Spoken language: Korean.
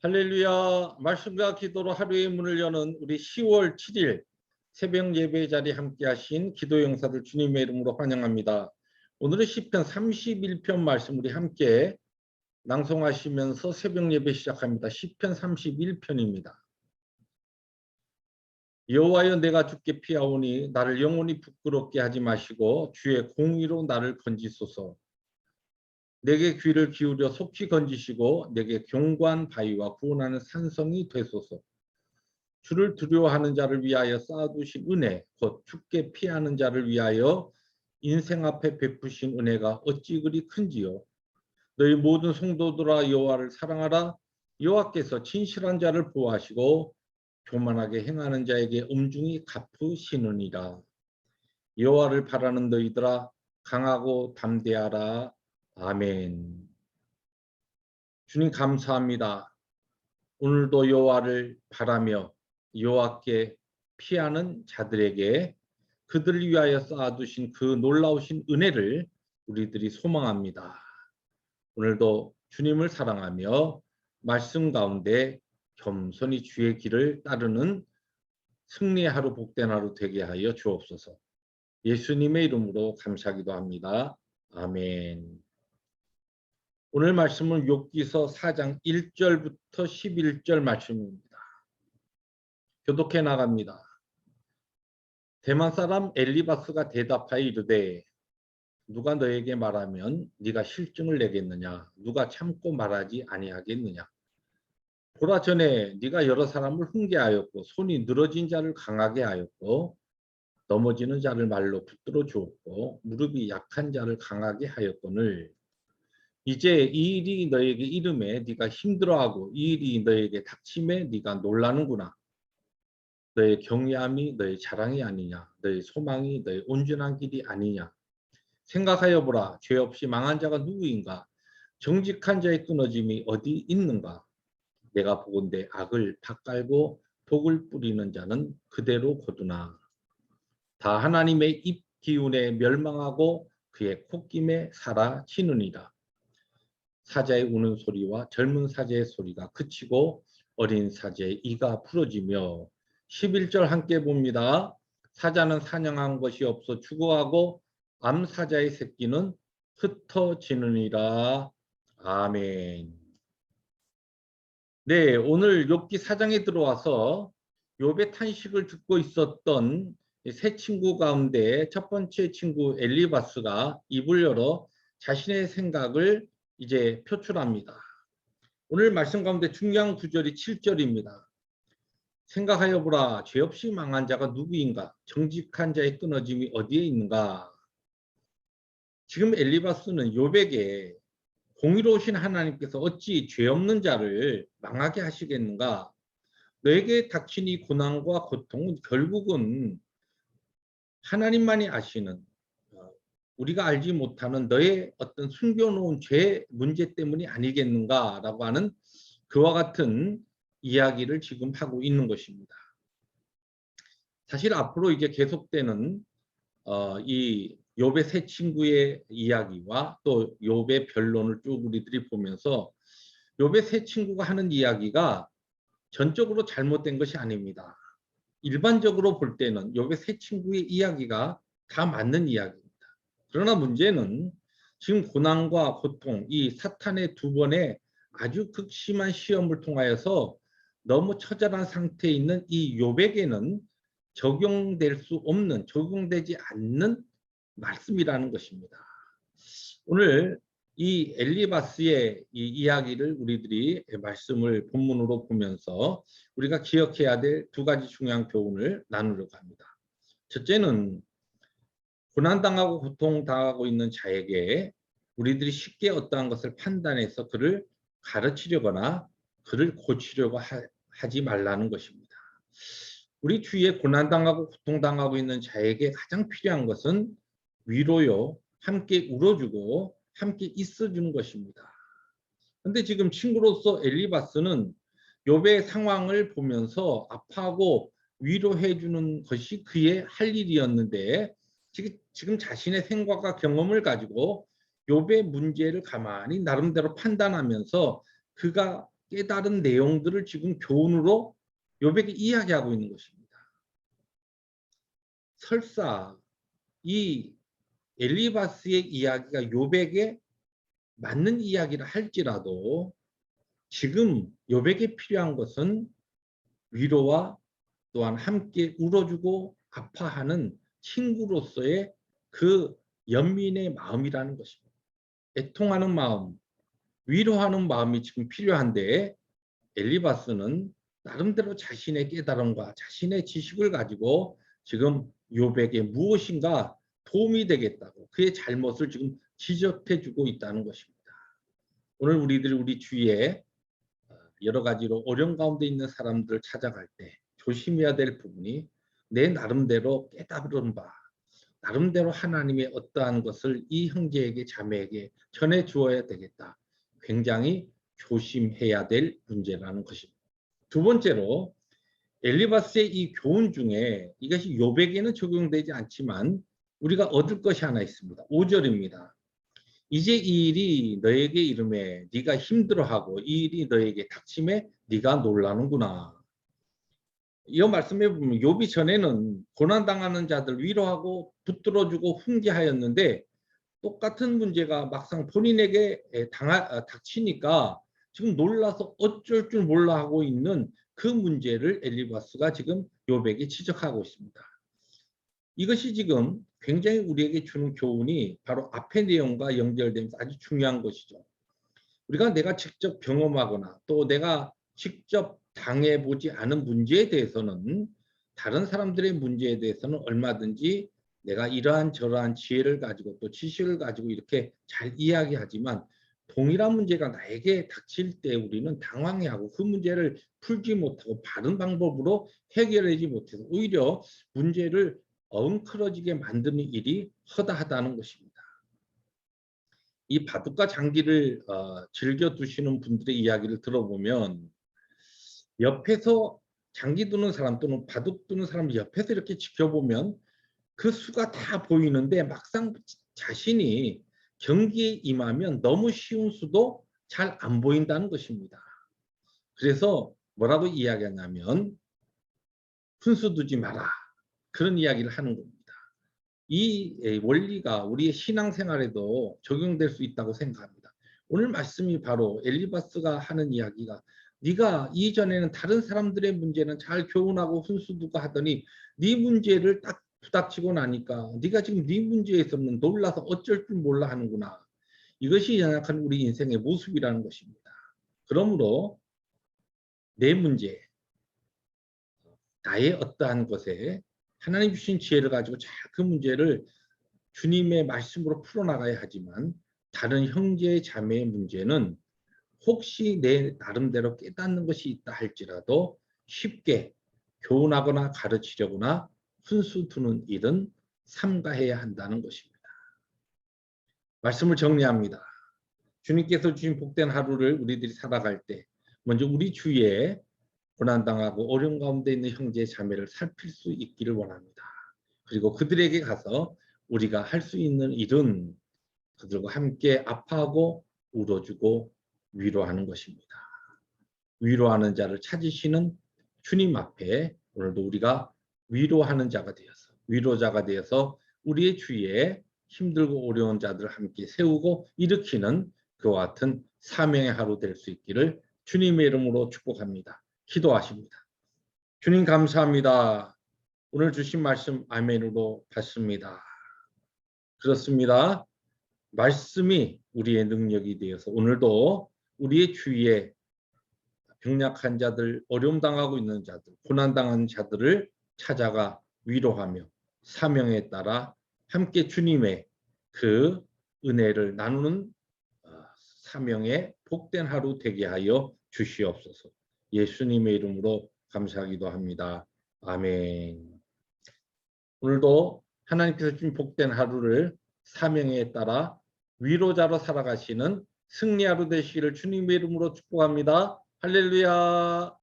할렐루야. 말씀과 기도로 하루의 문을 여는 우리 10월 7일 새벽 예배 자리에 함께 하신 기도 용사들 주님의 이름으로 환영합니다. 오늘은 시편 31편 말씀 우리 함께 낭송하시면서 새벽 예배 시작합니다. 시편 31편입니다. 여호와여, 내가 주께 피하오니 나를 영원히 부끄럽게 하지 마시고 주의 공의로 나를 건지소서. 내게 귀를 기울여 속히 건지시고 내게 견고한 바위와 구원하는 산성이 되소서. 주를 두려워하는 자를 위하여 쌓아두신 은혜, 곧 주께 피하는 자를 위하여 인생 앞에 베푸신 은혜가 어찌 그리 큰지요. 너희 모든 성도들아 여호와를 사랑하라. 여호와께서 진실한 자를 보호하시고 교만하게 행하는 자에게 엄중히 갚으시느니라. 여호와를 바라는 너희들아 강하고 담대하라. 아멘. 주님 감사합니다. 오늘도 여호와를 바라며 여호와께 피하는 자들에게 그들을 위하여 쌓아두신 그 놀라우신 은혜를 우리들이 소망합니다. 오늘도 주님을 사랑하며 말씀 가운데 겸손히 주의 길을 따르는 승리의 하루, 복된 하루 되게 하여 주옵소서. 예수님의 이름으로 감사하기도 합니다. 아멘. 오늘 말씀은 욥기서 4장 1절부터 11절 말씀입니다. 교독해 나갑니다. 대만 사람 엘리바스가 대답하여 이르되 누가 너에게 말하면 네가 실증을 내겠느냐? 누가 참고 말하지 아니하겠느냐? 보라, 전에 네가 여러 사람을 훈계하였고 손이 늘어진 자를 강하게 하였고 넘어지는 자를 말로 붙들어 주었고 무릎이 약한 자를 강하게 하였거늘 이제 이 일이 너에게 이름에 네가 힘들어하고 이 일이 너에게 닥침에 네가 놀라는구나. 너의 경외함이 너의 자랑이 아니냐. 너의 소망이 너의 온전한 길이 아니냐. 생각하여 보라. 죄 없이 망한 자가 누구인가. 정직한 자의 끊어짐이 어디 있는가. 내가 보건대 악을 밭갈고 독을 뿌리는 자는 그대로 거두나. 다 하나님의 입 기운에 멸망하고 그의 콧김에 사라지느니라. 사자의 우는 소리와 젊은 사자의 소리가 그치고 어린 사자의 이가 부러지며 11절 함께 봅니다. 사자는 사냥한 것이 없어 죽어가고 암사자의 새끼는 흩어지느니라. 아멘. 네, 오늘 욥기 4장에 들어와서 욥의 탄식을 듣고 있었던 세 친구 가운데 첫 번째 친구 엘리바스가 입을 열어 자신의 생각을 이제 표출합니다. 오늘 말씀 가운데 중요한 구절이 7절입니다. 생각하여 보라. 죄 없이 망한 자가 누구인가? 정직한 자의 끊어짐이 어디에 있는가? 지금 엘리바스는 욥에게 공의로우신 하나님께서 어찌 죄 없는 자를 망하게 하시겠는가? 너에게 닥친 이 고난과 고통은 결국은 하나님만이 아시는 우리가 알지 못하는 너의 어떤 숨겨놓은 죄 문제 때문이 아니겠는가라고 하는 그와 같은 이야기를 지금 하고 있는 것입니다. 사실 앞으로 이제 계속되는 이 욥의 세 친구의 이야기와 또 욥의 변론을 쭉 우리들이 보면서 욥의 세 친구가 하는 이야기가 전적으로 잘못된 것이 아닙니다. 일반적으로 볼 때는 욥의 세 친구의 이야기가 다 맞는 이야기입니다. 그러나 문제는 지금 고난과 고통, 이 사탄의 두 번의 아주 극심한 시험을 통하여서 너무 처절한 상태에 있는 이 욥에게는 적용될 수 없는, 적용되지 않는 말씀이라는 것입니다. 오늘 이 엘리바스의 이 이야기를 우리들이 말씀을 본문으로 보면서 우리가 기억해야 될 두 가지 중요한 교훈을 나누려고 합니다. 첫째는 고난당하고 고통당하고 있는 자에게 우리들이 쉽게 어떠한 것을 판단해서 그를 가르치려거나 그를 고치려고 하지 말라는 것입니다. 우리 주위에 고난당하고 고통당하고 있는 자에게 가장 필요한 것은 위로요, 함께 울어주고 함께 있어주는 것입니다. 그런데 지금 친구로서 엘리바스는 욥의 상황을 보면서 아파하고 위로해주는 것이 그의 할 일이었는데 지금 자신의 생각과 경험을 가지고 욥의 문제를 가만히 나름대로 판단하면서 그가 깨달은 내용들을 지금 교훈으로 욥에게 이야기하고 있는 것입니다. 설사 이 엘리바스의 이야기가 욥에게 맞는 이야기를 할지라도 지금 욥에게 필요한 것은 위로와 또한 함께 울어주고 아파하는 친구로서의 그 연민의 마음이라는 것입니다. 애통하는 마음, 위로하는 마음이 지금 필요한데 엘리바스는 나름대로 자신의 깨달음과 자신의 지식을 가지고 지금 욥에게 무엇인가 도움이 되겠다고 그의 잘못을 지금 지적해 주고 있다는 것입니다. 오늘 우리들이 우리 주위에 여러 가지로 어려운 가운데 있는 사람들을 찾아갈 때 조심해야 될 부분이 내 나름대로 깨달은 바, 나름대로 하나님의 어떠한 것을 이 형제에게 자매에게 전해 주어야 되겠다. 굉장히 조심해야 될 문제라는 것입니다. 두 번째로 엘리바스의 이 교훈 중에 이것이 욥에게는 적용되지 않지만 우리가 얻을 것이 하나 있습니다. 5절입니다. 이제 이 일이 너에게 이름에 네가 힘들어하고 이 일이 너에게 닥침에 네가 놀라는구나. 이 말씀해 보면 욥이 전에는 고난당하는 자들 위로하고 붙들어주고 훈계하였는데 똑같은 문제가 막상 본인에게 닥치니까 지금 놀라서 어쩔 줄 몰라 하고 있는 그 문제를 엘리바스가 지금 욥에게 지적하고 있습니다. 이것이 지금 굉장히 우리에게 주는 교훈이 바로 앞의 내용과 연결되면서 아주 중요한 것이죠. 우리가 내가 직접 경험하거나 또 내가 직접 당해보지 않은 문제에 대해서는 다른 사람들의 문제에 대해서는 얼마든지 내가 이러한 저러한 지혜를 가지고 또 지식을 가지고 이렇게 잘 이야기하지만 동일한 문제가 나에게 닥칠 때 우리는 당황해하고 그 문제를 풀지 못하고 바른 방법으로 해결하지 못해서 오히려 문제를 엉클어지게 만드는 일이 허다하다는 것입니다. 이 바둑과 장기를 즐겨 두시는 분들의 이야기를 들어보면 옆에서 장기 두는 사람 또는 바둑 두는 사람 옆에서 이렇게 지켜보면 그 수가 다 보이는데 막상 자신이 경기에 임하면 너무 쉬운 수도 잘 안 보인다는 것입니다. 그래서 뭐라고 이야기하냐면 훈수 두지 마라. 그런 이야기를 하는 겁니다. 이 원리가 우리의 신앙생활에도 적용될 수 있다고 생각합니다. 오늘 말씀이 바로 엘리바스가 하는 이야기가 네가 이전에는 다른 사람들의 문제는 잘 교훈하고 훈수두고 하더니 네 문제를 딱 부닥치고 나니까 네가 지금 네 문제에서는 놀라서 어쩔 줄 몰라 하는구나. 이것이 연약한 우리 인생의 모습이라는 것입니다. 그러므로 내 문제, 나의 어떠한 것에 하나님 주신 지혜를 가지고 잘 그 문제를 주님의 말씀으로 풀어나가야 하지만 다른 형제 자매의 문제는 혹시 내 나름대로 깨닫는 것이 있다 할지라도 쉽게 교훈하거나 가르치려거나 훈수 두는 일은 삼가해야 한다는 것입니다. 말씀을 정리합니다. 주님께서 주신 복된 하루를 우리들이 살아갈 때 먼저 우리 주위에 고난당하고 어려운 가운데 있는 형제 자매를 살필 수 있기를 원합니다. 그리고 그들에게 가서 우리가 할 수 있는 일은 그들과 함께 아파하고 울어주고 위로하는 것입니다. 위로하는 자를 찾으시는 주님 앞에 오늘도 우리가 위로하는 자가 되어서 위로자가 되어서 우리의 주위에 힘들고 어려운 자들을 함께 세우고 일으키는 그와 같은 사명의 하루 될 수 있기를 주님의 이름으로 축복합니다. 기도하십니다. 주님 감사합니다. 오늘 주신 말씀 아멘으로 받습니다. 그렇습니다. 말씀이 우리의 능력이 되어서 오늘도 우리의 주위에 병약한 자들, 어려움 당하고 있는 자들, 고난 당한 자들을 찾아가 위로하며 사명에 따라 함께 주님의 그 은혜를 나누는 사명의 복된 하루 되게 하여 주시옵소서. 예수님의 이름으로 감사하기도 합니다. 아멘. 오늘도 하나님께서 주신 복된 하루를 사명에 따라 위로자로 살아가시는 승리하루 되시기를 주님의 이름으로 축복합니다. 할렐루야.